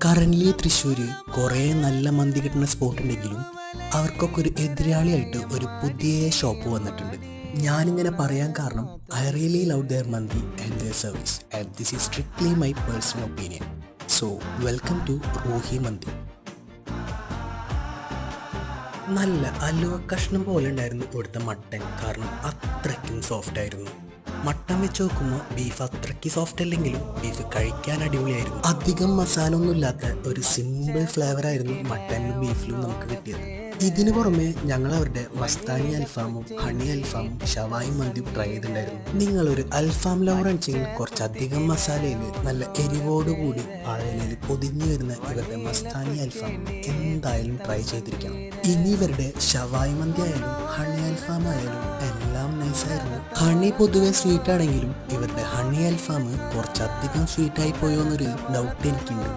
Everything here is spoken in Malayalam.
കറൻലി തൃശ്ശൂർ കുറേ നല്ല മന്തി കിട്ടുന്ന സ്പോട്ട് ഉണ്ടെങ്കിലും അവർക്കൊക്കെ ഒരു എതിരാളിയായിട്ട് ഒരു പുതിയ ഷോപ്പ് വന്നിട്ടുണ്ട്. ഞാനിങ്ങനെ പറയാൻ കാരണം I really love their mandi and their service and this is strictly my personal opinion. So welcome to Roohi mandi. നല്ല അലുവ കഷ്ണം പോലെ ഉണ്ടായിരുന്നു ഇവിടുത്തെ മട്ടൻ, കാരണം അത്രയ്ക്കും സോഫ്റ്റ് ആയിരുന്നു. മട്ടൻ വെച്ച് നോക്കുമ്പോൾ ബീഫ് അത്രയ്ക്ക് സോഫ്റ്റ് അല്ലെങ്കിലും ബീഫ് കഴിക്കാൻ അടിപൊളിയായിരുന്നു. അധികം മസാല ഒന്നും ഇല്ലാത്ത ഒരു സിമ്പിൾ ഫ്ലേവർ ആയിരുന്നു മട്ടനിലും ബീഫിലും നമുക്ക് കിട്ടിയത്. ഇതിനു പുറമെ ഞങ്ങൾ അവരുടെ മസ്താനി അൽഫാമും ഹണി അൽഫാമും ഷവായി മന്തിയും ട്രൈ ചെയ്തിട്ടുണ്ടായിരുന്നു. നിങ്ങളൊരു അൽഫാം ലവർ അടിച്ചെങ്കിൽ കുറച്ചധികം മസാലയിൽ നല്ല എരിവോടുകൂടി പാഴയിലയിൽ പൊതിഞ്ഞു വരുന്ന ഇവരുടെ മസ്താനി അൽഫാം എന്തായാലും ട്രൈ ചെയ്തിരിക്കണം. ഇനി ഇവരുടെ ഷവായി മന്തി ആയാലും ഹണി അൽഫാം ആയാലും എല്ലാം നൈസായിരുന്നു. ഹണി പൊതുവെ സ്വീറ്റ് ആണെങ്കിലും ഇവരുടെ ഹണി അൽഫാം കുറച്ചധികം സ്വീറ്റായി പോയോ എന്നൊരു ഡൗട്ട് എനിക്കുണ്ട്.